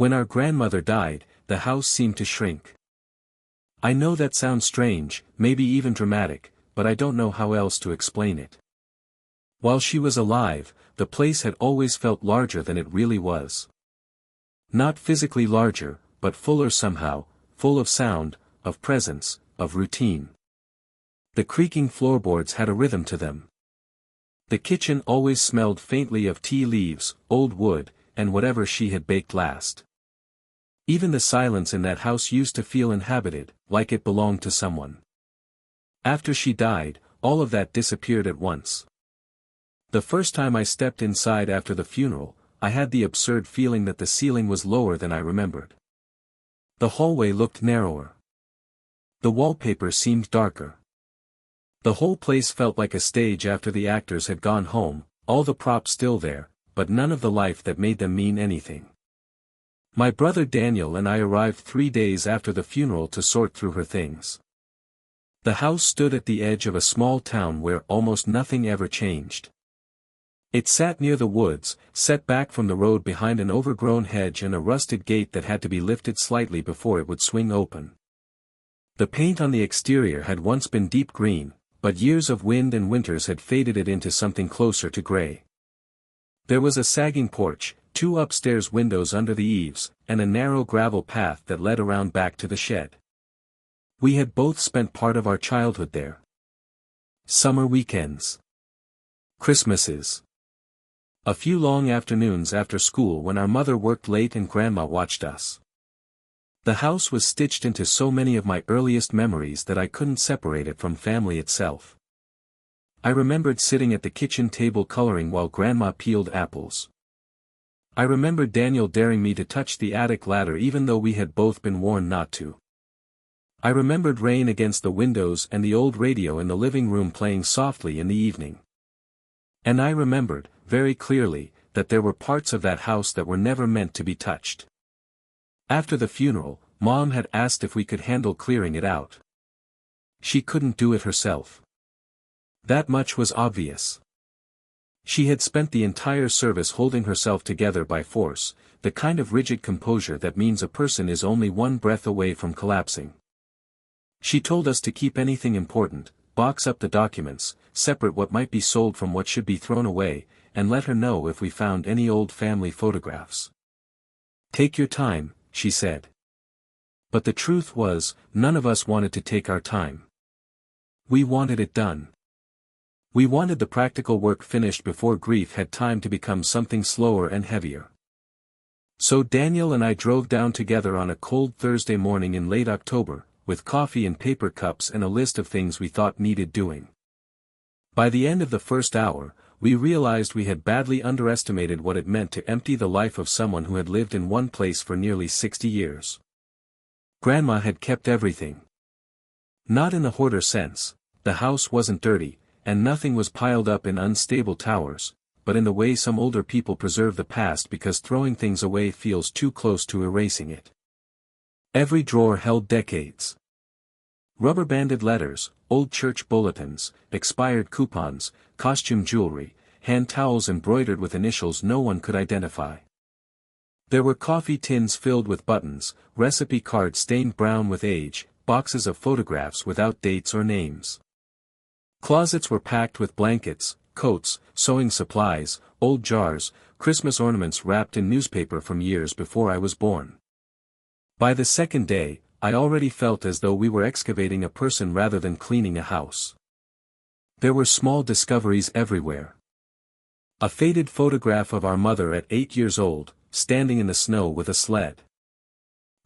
When our grandmother died, the house seemed to shrink. I know that sounds strange, maybe even dramatic, but I don't know how else to explain it. While she was alive, the place had always felt larger than it really was. Not physically larger, but fuller somehow, full of sound, of presence, of routine. The creaking floorboards had a rhythm to them. The kitchen always smelled faintly of tea leaves, old wood, and whatever she had baked last. Even the silence in that house used to feel inhabited, like it belonged to someone. After she died, all of that disappeared at once. The first time I stepped inside after the funeral, I had the absurd feeling that the ceiling was lower than I remembered. The hallway looked narrower. The wallpaper seemed darker. The whole place felt like a stage after the actors had gone home, all the props still there, but none of the life that made them mean anything. My brother Daniel and I arrived 3 days after the funeral to sort through her things. The house stood at the edge of a small town where almost nothing ever changed. It sat near the woods, set back from the road behind an overgrown hedge and a rusted gate that had to be lifted slightly before it would swing open. The paint on the exterior had once been deep green, but years of wind and winters had faded it into something closer to gray. There was a sagging porch, 2 upstairs windows under the eaves, and a narrow gravel path that led around back to the shed. We had both spent part of our childhood there. Summer weekends. Christmases. A few long afternoons after school when our mother worked late and Grandma watched us. The house was stitched into so many of my earliest memories that I couldn't separate it from family itself. I remembered sitting at the kitchen table coloring while Grandma peeled apples. I remembered Daniel daring me to touch the attic ladder even though we had both been warned not to. I remembered rain against the windows and the old radio in the living room playing softly in the evening. And I remembered, very clearly, that there were parts of that house that were never meant to be touched. After the funeral, Mom had asked if we could handle clearing it out. She couldn't do it herself. That much was obvious. She had spent the entire service holding herself together by force, the kind of rigid composure that means a person is only one breath away from collapsing. She told us to keep anything important, box up the documents, separate what might be sold from what should be thrown away, and let her know if we found any old family photographs. Take your time, she said. But the truth was, none of us wanted to take our time. We wanted it done. We wanted the practical work finished before grief had time to become something slower and heavier. So Daniel and I drove down together on a cold Thursday morning in late October, with coffee in paper cups and a list of things we thought needed doing. By the end of the first hour, we realized we had badly underestimated what it meant to empty the life of someone who had lived in one place for nearly 60 years. Grandma had kept everything. Not in the hoarder sense, the house wasn't dirty, and nothing was piled up in unstable towers, but in the way some older people preserve the past because throwing things away feels too close to erasing it. Every drawer held decades. Rubber-banded letters, old church bulletins, expired coupons, costume jewelry, hand towels embroidered with initials no one could identify. There were coffee tins filled with buttons, recipe cards stained brown with age, boxes of photographs without dates or names. Closets were packed with blankets, coats, sewing supplies, old jars, Christmas ornaments wrapped in newspaper from years before I was born. By the second day, I already felt as though we were excavating a person rather than cleaning a house. There were small discoveries everywhere. A faded photograph of our mother at 8 years old, standing in the snow with a sled.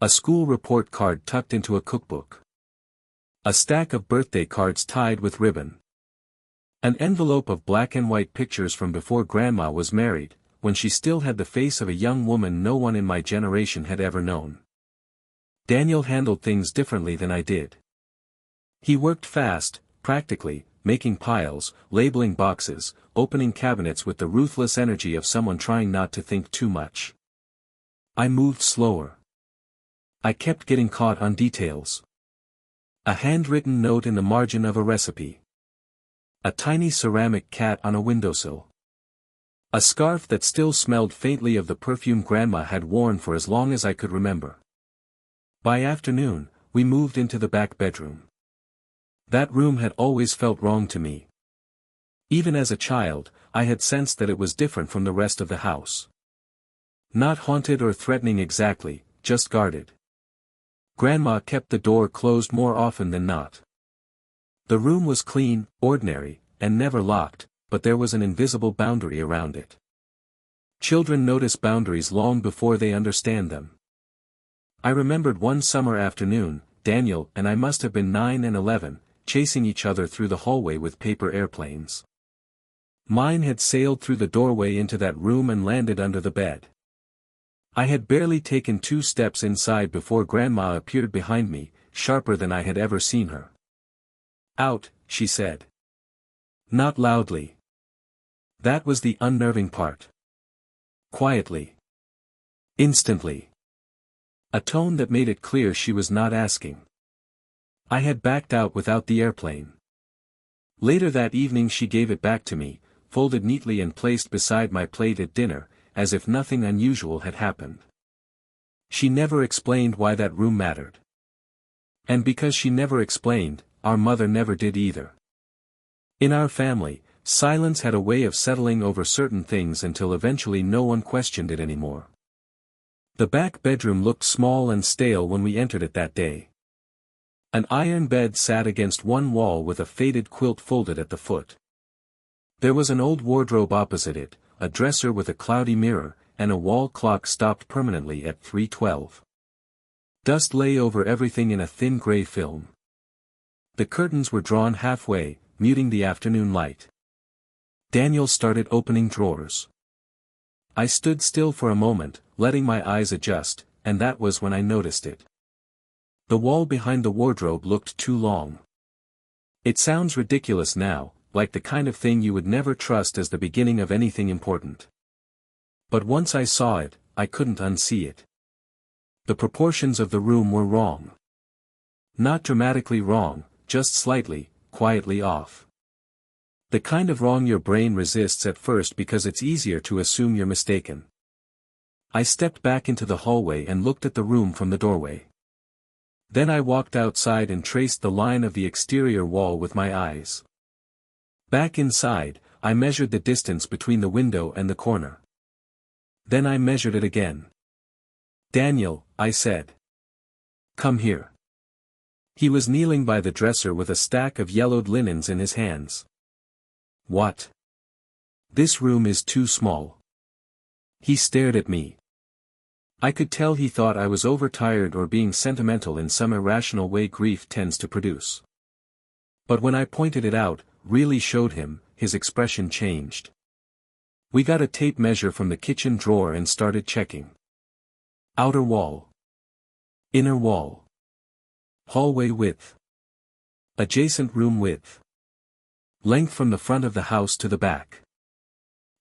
A school report card tucked into a cookbook. A stack of birthday cards tied with ribbon. An envelope of black and white pictures from before Grandma was married, when she still had the face of a young woman no one in my generation had ever known. Daniel handled things differently than I did. He worked fast, practically, making piles, labeling boxes, opening cabinets with the ruthless energy of someone trying not to think too much. I moved slower. I kept getting caught on details. A handwritten note in the margin of a recipe. A tiny ceramic cat on a windowsill. A scarf that still smelled faintly of the perfume Grandma had worn for as long as I could remember. By afternoon, we moved into the back bedroom. That room had always felt wrong to me. Even as a child, I had sensed that it was different from the rest of the house. Not haunted or threatening exactly, just guarded. Grandma kept the door closed more often than not. The room was clean, ordinary, and never locked, but there was an invisible boundary around it. Children notice boundaries long before they understand them. I remembered one summer afternoon, Daniel and I must have been 9 and 11, chasing each other through the hallway with paper airplanes. Mine had sailed through the doorway into that room and landed under the bed. I had barely taken 2 steps inside before Grandma appeared behind me, sharper than I had ever seen her. "Out," she said. Not loudly. That was the unnerving part. Quietly. Instantly. A tone that made it clear she was not asking. I had backed out without the airplane. Later that evening she gave it back to me, folded neatly and placed beside my plate at dinner, as if nothing unusual had happened. She never explained why that room mattered. And because she never explained, our mother never did either. In our family, silence had a way of settling over certain things until eventually no one questioned it anymore. The back bedroom looked small and stale when we entered it that day. An iron bed sat against one wall with a faded quilt folded at the foot. There was an old wardrobe opposite it, a dresser with a cloudy mirror, and a wall clock stopped permanently at 3:12. Dust lay over everything in a thin gray film. The curtains were drawn halfway, muting the afternoon light. Daniel started opening drawers. I stood still for a moment, letting my eyes adjust, and that was when I noticed it. The wall behind the wardrobe looked too long. It sounds ridiculous now, like the kind of thing you would never trust as the beginning of anything important. But once I saw it, I couldn't unsee it. The proportions of the room were wrong. Not dramatically wrong, just slightly, quietly off. The kind of wrong your brain resists at first because it's easier to assume you're mistaken. I stepped back into the hallway and looked at the room from the doorway. Then I walked outside and traced the line of the exterior wall with my eyes. Back inside, I measured the distance between the window and the corner. Then I measured it again. "Daniel," I said. "Come here." He was kneeling by the dresser with a stack of yellowed linens in his hands. "What? This room is too small." He stared at me. I could tell he thought I was overtired or being sentimental in some irrational way grief tends to produce. But when I pointed it out, really showed him, his expression changed. We got a tape measure from the kitchen drawer and started checking. Outer wall. Inner wall. Hallway width. Adjacent room width. Length from the front of the house to the back.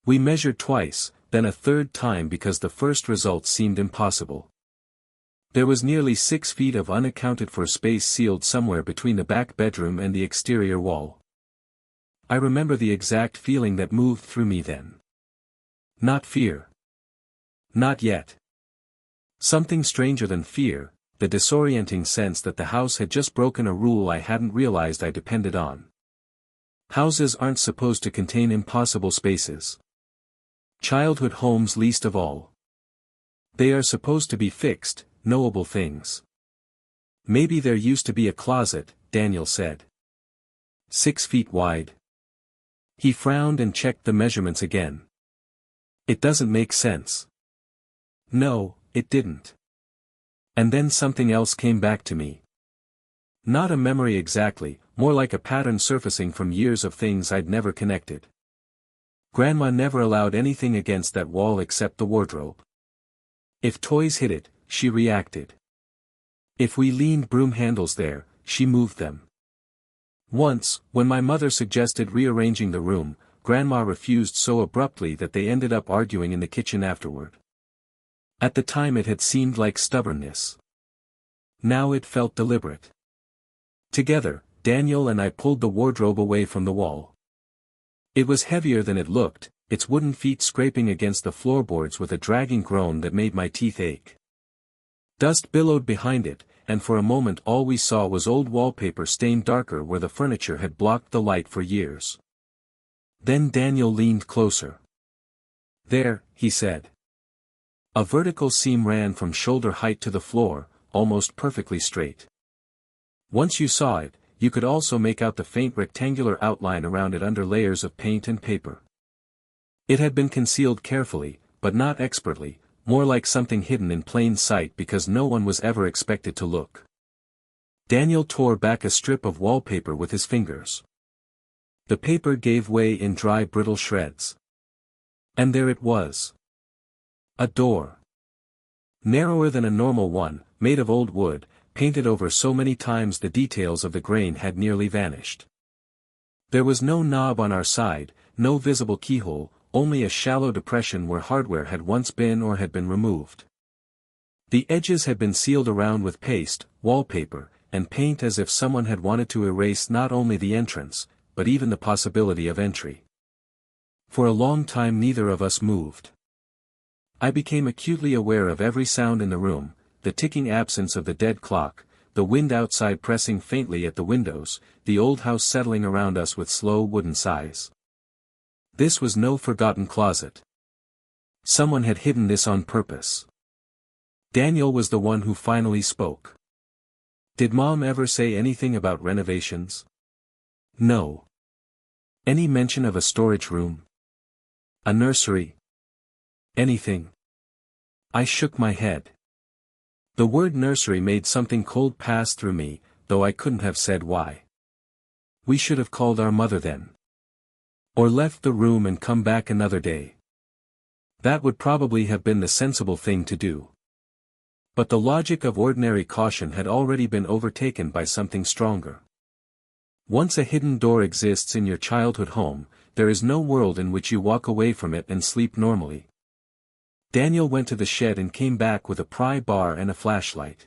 We measured twice, then a third time because the first result seemed impossible. There was nearly 6 feet of unaccounted for space sealed somewhere between the back bedroom and the exterior wall. I remember the exact feeling that moved through me then. Not fear. Not yet. Something stranger than fear, the disorienting sense that the house had just broken a rule I hadn't realized I depended on. Houses aren't supposed to contain impossible spaces. Childhood homes least of all. They are supposed to be fixed, knowable things. "Maybe there used to be a closet," Daniel said. 6 feet wide. He frowned and checked the measurements again. "It doesn't make sense." No, it didn't. And then something else came back to me. Not a memory exactly, more like a pattern surfacing from years of things I'd never connected. Grandma never allowed anything against that wall except the wardrobe. If toys hit it, she reacted. If we leaned broom handles there, she moved them. Once, when my mother suggested rearranging the room, Grandma refused so abruptly that they ended up arguing in the kitchen afterward. At the time it had seemed like stubbornness. Now it felt deliberate. Together, Daniel and I pulled the wardrobe away from the wall. It was heavier than it looked, its wooden feet scraping against the floorboards with a dragging groan that made my teeth ache. Dust billowed behind it, and for a moment all we saw was old wallpaper stained darker where the furniture had blocked the light for years. Then Daniel leaned closer. "There," he said. A vertical seam ran from shoulder height to the floor, almost perfectly straight. Once you saw it, you could also make out the faint rectangular outline around it under layers of paint and paper. It had been concealed carefully, but not expertly, more like something hidden in plain sight because no one was ever expected to look. Daniel tore back a strip of wallpaper with his fingers. The paper gave way in dry brittle shreds. And there it was. A door. Narrower than a normal one, made of old wood, painted over so many times the details of the grain had nearly vanished. There was no knob on our side, no visible keyhole, only a shallow depression where hardware had once been or had been removed. The edges had been sealed around with paste, wallpaper, and paint as if someone had wanted to erase not only the entrance, but even the possibility of entry. For a long time neither of us moved. I became acutely aware of every sound in the room, the ticking absence of the dead clock, the wind outside pressing faintly at the windows, the old house settling around us with slow wooden sighs. This was no forgotten closet. Someone had hidden this on purpose. Daniel was the one who finally spoke. "Did Mom ever say anything about renovations?" "No." "Any mention of a storage room? A nursery? Anything?" I shook my head. The word nursery made something cold pass through me, though I couldn't have said why. We should have called our mother then. Or left the room and come back another day. That would probably have been the sensible thing to do. But the logic of ordinary caution had already been overtaken by something stronger. Once a hidden door exists in your childhood home, there is no world in which you walk away from it and sleep normally. Daniel went to the shed and came back with a pry bar and a flashlight.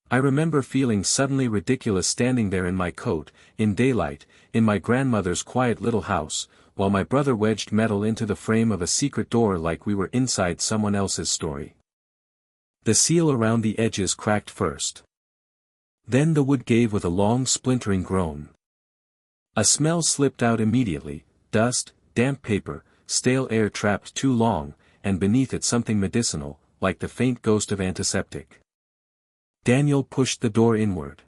I remember feeling suddenly ridiculous standing there in my coat, in daylight, in my grandmother's quiet little house, while my brother wedged metal into the frame of a secret door like we were inside someone else's story. The seal around the edges cracked first. Then the wood gave with a long splintering groan. A smell slipped out immediately, dust, damp paper, stale air trapped too long, and beneath it something medicinal, like the faint ghost of antiseptic. Daniel pushed the door inward.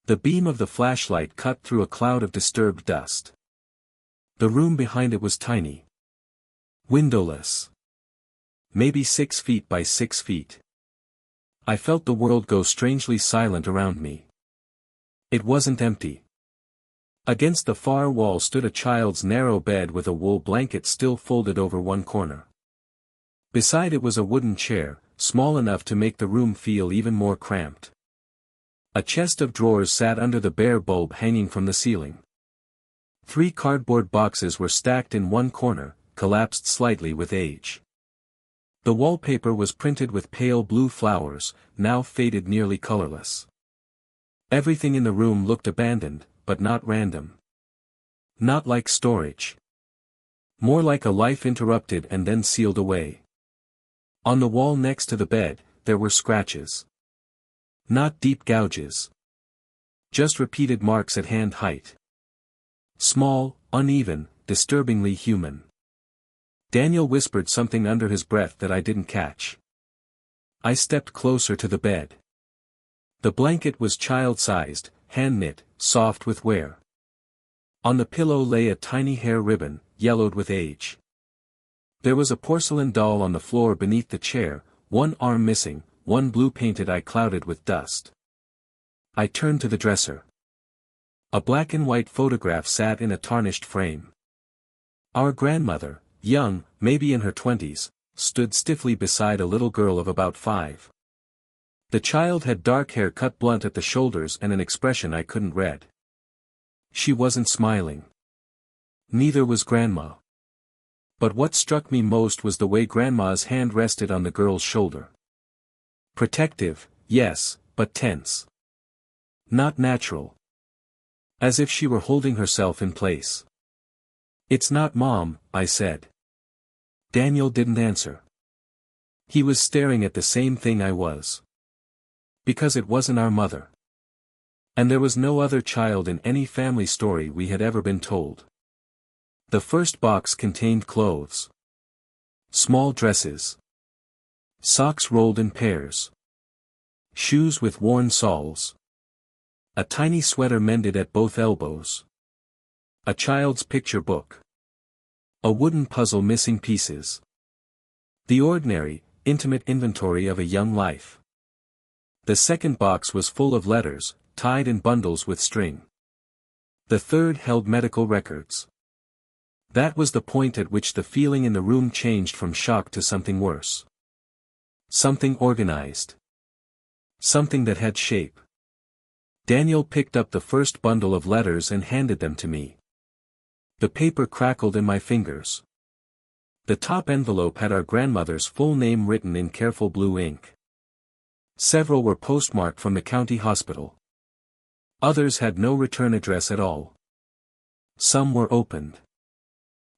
The beam of the flashlight cut through a cloud of disturbed dust. The room behind it was tiny. Windowless. Maybe 6 feet by 6 feet. I felt the world go strangely silent around me. It wasn't empty. Against the far wall stood a child's narrow bed with a wool blanket still folded over one corner. Beside it was a wooden chair, small enough to make the room feel even more cramped. A chest of drawers sat under the bare bulb hanging from the ceiling. 3 cardboard boxes were stacked in one corner, collapsed slightly with age. The wallpaper was printed with pale blue flowers, now faded nearly colorless. Everything in the room looked abandoned, but not random. Not like storage. More like a life interrupted and then sealed away. On the wall next to the bed, there were scratches. Not deep gouges. Just repeated marks at hand height. Small, uneven, disturbingly human. Daniel whispered something under his breath that I didn't catch. I stepped closer to the bed. The blanket was child-sized, hand-knit, soft with wear. On the pillow lay a tiny hair ribbon, yellowed with age. There was a porcelain doll on the floor beneath the chair, one arm missing, one blue-painted eye clouded with dust. I turned to the dresser. A black and white photograph sat in a tarnished frame. Our grandmother, young, maybe in her 20s, stood stiffly beside a little girl of about 5. The child had dark hair cut blunt at the shoulders and an expression I couldn't read. She wasn't smiling. Neither was Grandma. But what struck me most was the way Grandma's hand rested on the girl's shoulder. Protective, yes, but tense. Not natural. As if she were holding herself in place. "It's not Mom," I said. Daniel didn't answer. He was staring at the same thing I was. Because it wasn't our mother. And there was no other child in any family story we had ever been told. The first box contained clothes. Small dresses. Socks rolled in pairs. Shoes with worn soles. A tiny sweater mended at both elbows. A child's picture book. A wooden puzzle missing pieces. The ordinary, intimate inventory of a young life. The second box was full of letters, tied in bundles with string. The third held medical records. That was the point at which the feeling in the room changed from shock to something worse. Something organized. Something that had shape. Daniel picked up the first bundle of letters and handed them to me. The paper crackled in my fingers. The top envelope had our grandmother's full name written in careful blue ink. Several were postmarked from the county hospital. Others had no return address at all. Some were opened.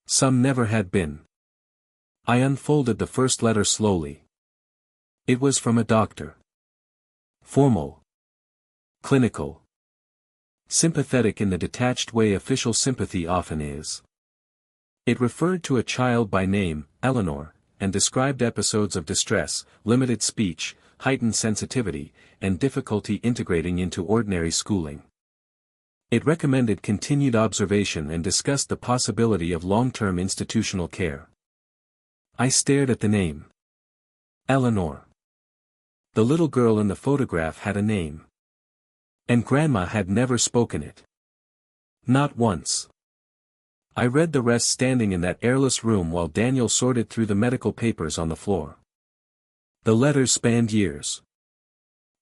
Some never had been. I unfolded the first letter slowly. It was from a doctor. Formal. Clinical. Sympathetic in the detached way official sympathy often is. It referred to a child by name, Eleanor, and described episodes of distress, limited speech, heightened sensitivity, and difficulty integrating into ordinary schooling. It recommended continued observation and discussed the possibility of long-term institutional care. I stared at the name. Eleanor. The little girl in the photograph had a name. And Grandma had never spoken it. Not once. I read the rest standing in that airless room while Daniel sorted through the medical papers on the floor. The letters spanned years.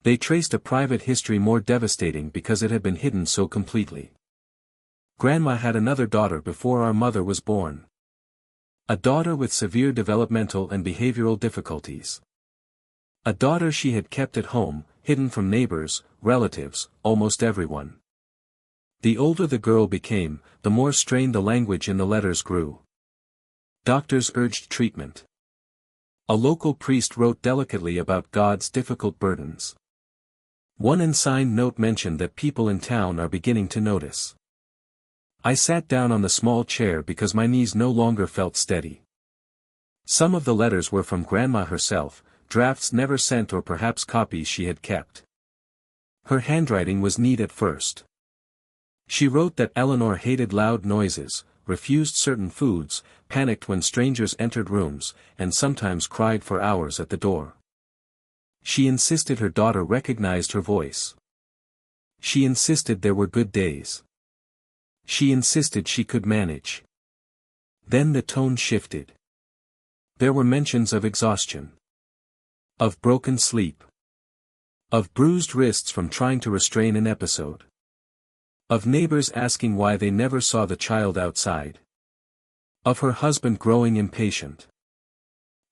They traced a private history more devastating because it had been hidden so completely. Grandma had another daughter before our mother was born. A daughter with severe developmental and behavioral difficulties. A daughter she had kept at home, hidden from neighbors, relatives, almost everyone. The older the girl became, the more strained the language in the letters grew. Doctors urged treatment. A local priest wrote delicately about God's difficult burdens. One unsigned note mentioned that people in town are beginning to notice. I sat down on the small chair because my knees no longer felt steady. Some of the letters were from Grandma herself, drafts never sent or perhaps copies she had kept. Her handwriting was neat at first. She wrote that Eleanor hated loud noises, refused certain foods, panicked when strangers entered rooms, and sometimes cried for hours at the door. She insisted her daughter recognized her voice. She insisted there were good days. She insisted she could manage. Then the tone shifted. There were mentions of exhaustion. Of broken sleep. Of bruised wrists from trying to restrain an episode. Of neighbors asking why they never saw the child outside. Of her husband growing impatient.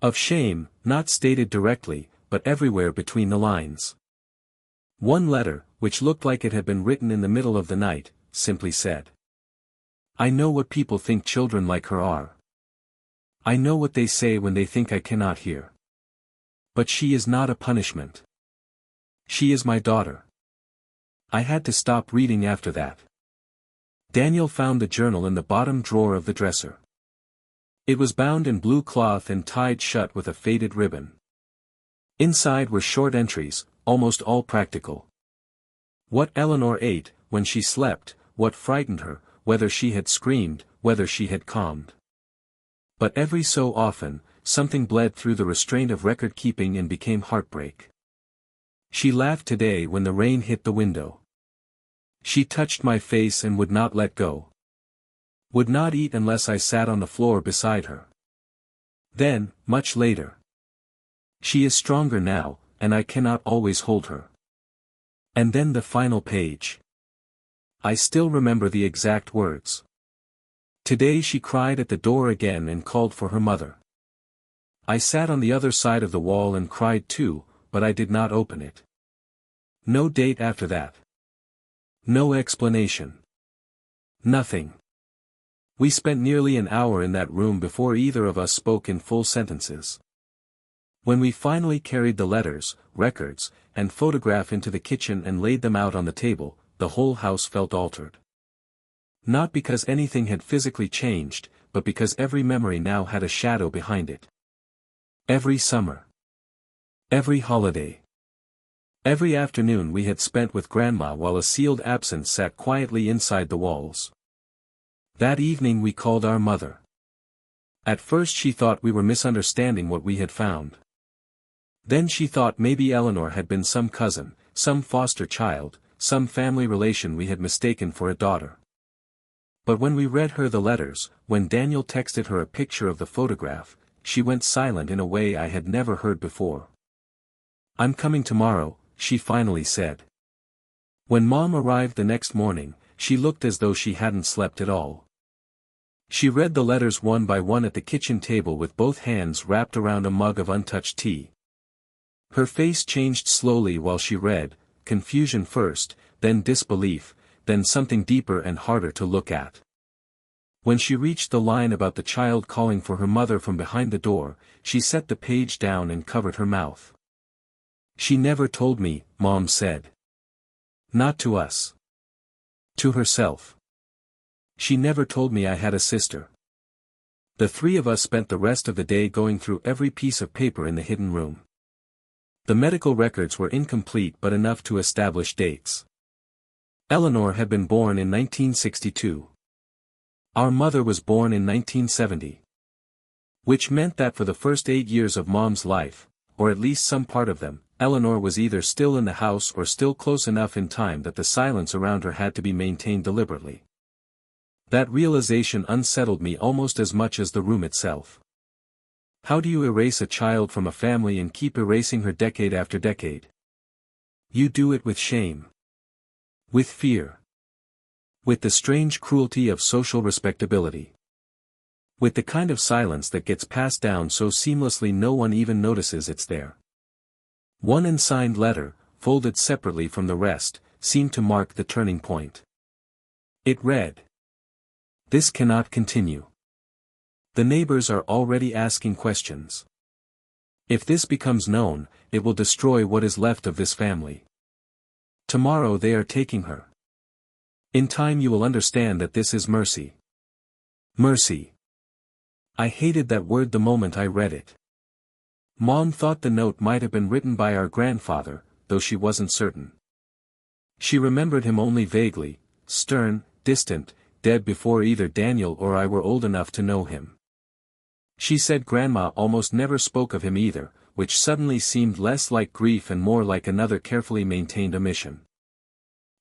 Of shame, not stated directly, but everywhere between the lines. One letter, which looked like it had been written in the middle of the night, simply said, "I know what people think children like her are. I know what they say when they think I cannot hear. But she is not a punishment. She is my daughter." I had to stop reading after that. Daniel found the journal in the bottom drawer of the dresser. It was bound in blue cloth and tied shut with a faded ribbon. Inside were short entries, almost all practical. What Eleanor ate, when she slept, what frightened her, whether she had screamed, whether she had calmed. But every so often, something bled through the restraint of record-keeping and became heartbreak. She laughed today when the rain hit the window. She touched my face and would not let go. Would not eat unless I sat on the floor beside her. Then, much later. She is stronger now, and I cannot always hold her. And then the final page. I still remember the exact words. Today she cried at the door again and called for her mother. I sat on the other side of the wall and cried too, but I did not open it. No date after that. No explanation. Nothing. We spent nearly an hour in that room before either of us spoke in full sentences. When we finally carried the letters, records, and photograph into the kitchen and laid them out on the table, the whole house felt altered. Not because anything had physically changed, but because every memory now had a shadow behind it. Every summer. Every holiday. Every afternoon we had spent with Grandma while a sealed absence sat quietly inside the walls. That evening we called our mother. At first she thought we were misunderstanding what we had found. Then she thought maybe Eleanor had been some cousin, some foster child, some family relation we had mistaken for a daughter. But when we read her the letters, when Daniel texted her a picture of the photograph, she went silent in a way I had never heard before. "I'm coming tomorrow," she finally said. When Mom arrived the next morning, she looked as though she hadn't slept at all. She read the letters one by one at the kitchen table with both hands wrapped around a mug of untouched tea. Her face changed slowly while she read, confusion first, then disbelief, then something deeper and harder to look at. When she reached the line about the child calling for her mother from behind the door, she set the page down and covered her mouth. "She never told me," Mom said. "Not to us. To herself. She never told me I had a sister." The three of us spent the rest of the day going through every piece of paper in the hidden room. The medical records were incomplete but enough to establish dates. Eleanor had been born in 1962. Our mother was born in 1970. Which meant that for the first 8 years of Mom's life, or at least some part of them, Eleanor was either still in the house or still close enough in time that the silence around her had to be maintained deliberately. That realization unsettled me almost as much as the room itself. How do you erase a child from a family and keep erasing her decade after decade? You do it with shame. With fear. With the strange cruelty of social respectability. With the kind of silence that gets passed down so seamlessly no one even notices it's there. One unsigned letter, folded separately from the rest, seemed to mark the turning point. It read, "This cannot continue. The neighbors are already asking questions. If this becomes known, it will destroy what is left of this family. Tomorrow they are taking her. In time you will understand that this is mercy. Mercy." I hated that word the moment I read it. Mom thought the note might have been written by our grandfather, though she wasn't certain. She remembered him only vaguely, stern, distant, dead before either Daniel or I were old enough to know him. She said Grandma almost never spoke of him either, which suddenly seemed less like grief and more like another carefully maintained omission.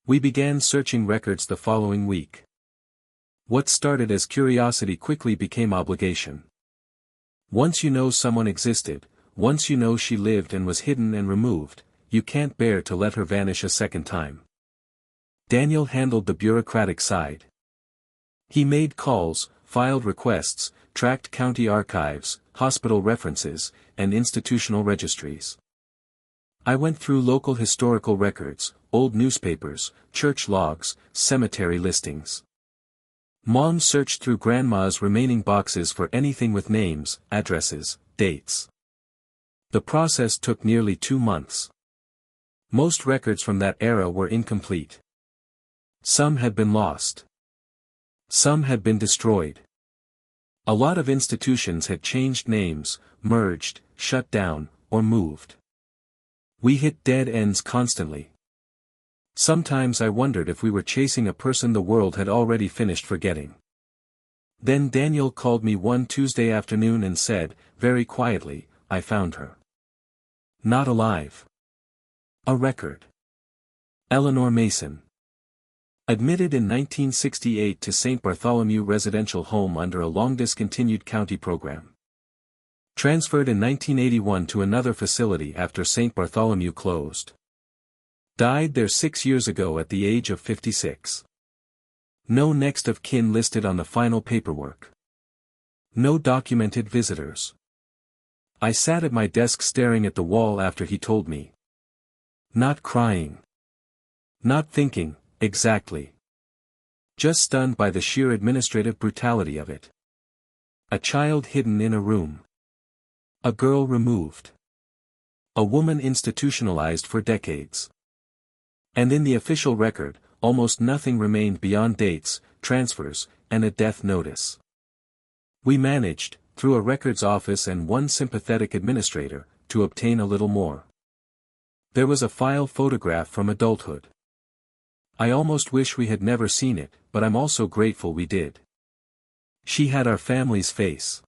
We began searching records the following week. What started as curiosity quickly became obligation. Once you know someone existed, once you know she lived and was hidden and removed, you can't bear to let her vanish a second time. Daniel handled the bureaucratic side. He made calls, filed requests, tracked county archives, hospital references, and institutional registries. I went through local historical records, old newspapers, church logs, cemetery listings. Mom searched through Grandma's remaining boxes for anything with names, addresses, dates. The process took nearly 2 months. Most records from that era were incomplete. Some had been lost. Some had been destroyed. A lot of institutions had changed names, merged, shut down, or moved. We hit dead ends constantly. Sometimes I wondered if we were chasing a person the world had already finished forgetting. Then Daniel called me one Tuesday afternoon and said, very quietly, "I found her. Not alive. A record. Eleanor Mason. Admitted in 1968 to St. Bartholomew Residential Home under a long-discontinued county program. Transferred in 1981 to another facility after St. Bartholomew closed. Died there 6 years ago at the age of 56. No next of kin listed on the final paperwork. No documented visitors." I sat at my desk staring at the wall after he told me. Not crying. Not thinking, exactly. just stunned by the sheer administrative brutality of it. A child hidden in a room. A girl removed. A woman institutionalized for decades. And in the official record, almost nothing remained beyond dates, transfers, and a death notice. We managed, through a records office and one sympathetic administrator, to obtain a little more. There was a file photograph from adulthood. I almost wish we had never seen it, but I'm also grateful we did. She had our family's face.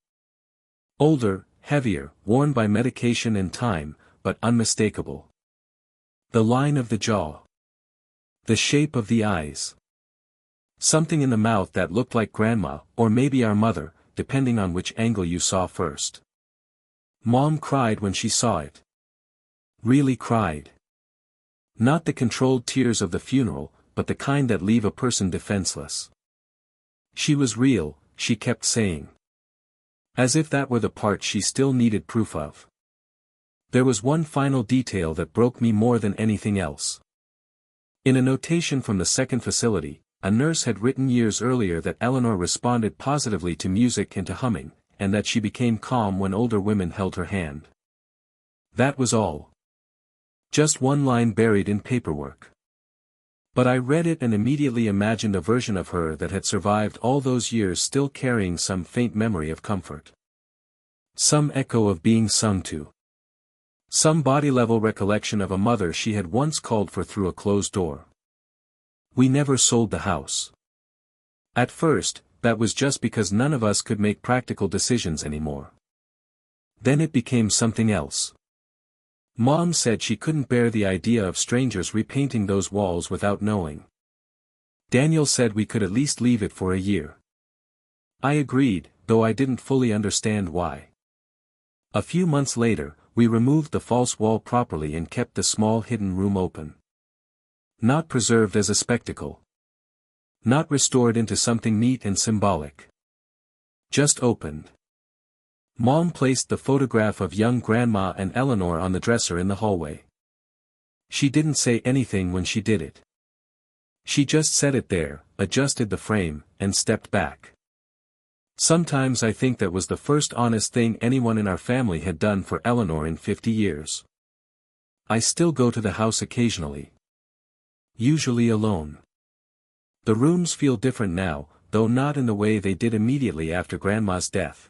Older, heavier, worn by medication and time, but unmistakable. The line of the jaw. The shape of the eyes. Something in the mouth that looked like grandma, or maybe our mother, depending on which angle you saw first. Mom cried when she saw it. Really cried. Not the controlled tears of the funeral, but the kind that leave a person defenseless. She was real, she kept saying. As if that were the part she still needed proof of. There was one final detail that broke me more than anything else. In a notation from the second facility, a nurse had written years earlier that Eleanor responded positively to music and to humming, and that she became calm when older women held her hand. That was all. Just one line buried in paperwork. But I read it and immediately imagined a version of her that had survived all those years, still carrying some faint memory of comfort. Some echo of being sung to. Some body-level recollection of a mother she had once called for through a closed door. We never sold the house. At first, that was just because none of us could make practical decisions anymore. Then it became something else. Mom said she couldn't bear the idea of strangers repainting those walls without knowing. Daniel said we could at least leave it for a year. I agreed, though I didn't fully understand why. A few months later, we removed the false wall properly and kept the small hidden room open. Not preserved as a spectacle. Not restored into something neat and symbolic. Just opened. Mom placed the photograph of young Grandma and Eleanor on the dresser in the hallway. She didn't say anything when she did it. She just set it there, adjusted the frame, and stepped back. Sometimes I think that was the first honest thing anyone in our family had done for Eleanor in 50 years. I still go to the house occasionally. Usually alone. The rooms feel different now, though not in the way they did immediately after Grandma's death.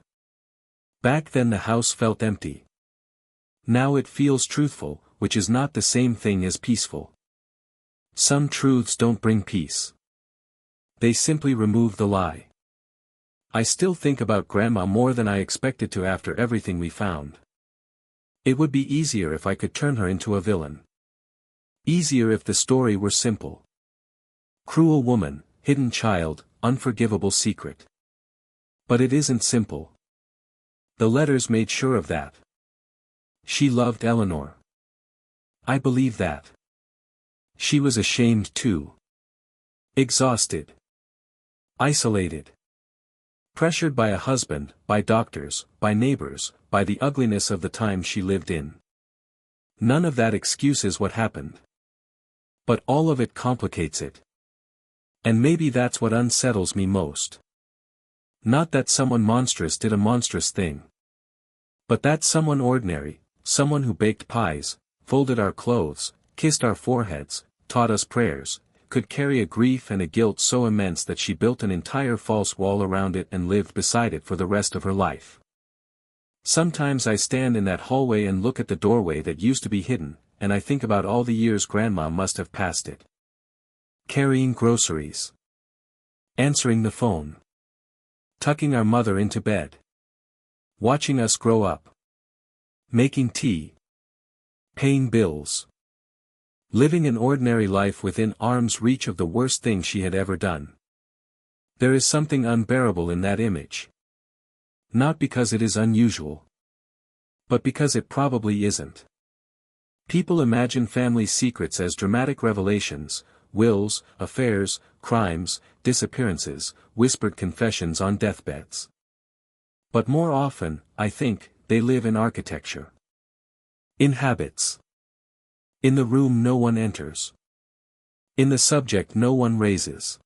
Back then the house felt empty. Now it feels truthful, which is not the same thing as peaceful. Some truths don't bring peace. They simply remove the lie. I still think about Grandma more than I expected to after everything we found. It would be easier if I could turn her into a villain. Easier if the story were simple. Cruel woman, hidden child, unforgivable secret. But it isn't simple. The letters made sure of that. She loved Eleanor. I believe that. She was ashamed too. Exhausted. Isolated. Pressured by a husband, by doctors, by neighbors, by the ugliness of the time she lived in. None of that excuses what happened. But all of it complicates it. And maybe that's what unsettles me most. Not that someone monstrous did a monstrous thing. But that someone ordinary, someone who baked pies, folded our clothes, kissed our foreheads, taught us prayers, could carry a grief and a guilt so immense that she built an entire false wall around it and lived beside it for the rest of her life. Sometimes I stand in that hallway and look at the doorway that used to be hidden, and I think about all the years Grandma must have passed it. Carrying groceries. Answering the phone. Tucking our mother into bed. Watching us grow up. Making tea. Paying bills. Living an ordinary life within arm's reach of the worst thing she had ever done. There is something unbearable in that image. Not because it is unusual. But because it probably isn't. People imagine family secrets as dramatic revelations, wills, affairs, crimes, disappearances, whispered confessions on deathbeds. But more often, I think, they live in architecture. In habits. In the room no one enters. In the subject no one raises.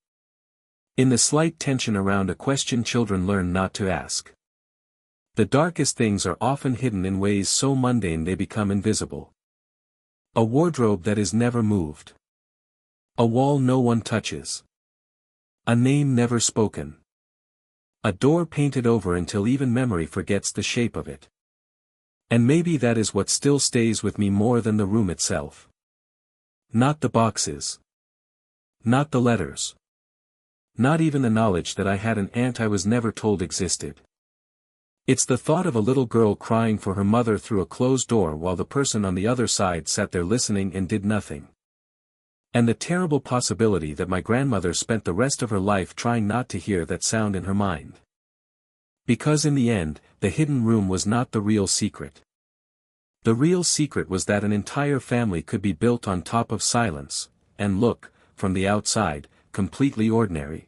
In the slight tension around a question children learn not to ask. The darkest things are often hidden in ways so mundane they become invisible. A wardrobe that is never moved. A wall no one touches. A name never spoken. A door painted over until even memory forgets the shape of it. And maybe that is what still stays with me more than the room itself. Not the boxes. Not the letters. Not even the knowledge that I had an aunt I was never told existed. It's the thought of a little girl crying for her mother through a closed door while the person on the other side sat there listening and did nothing. And the terrible possibility that my grandmother spent the rest of her life trying not to hear that sound in her mind. Because in the end, the hidden room was not the real secret. The real secret was that an entire family could be built on top of silence, and look, from the outside, completely ordinary.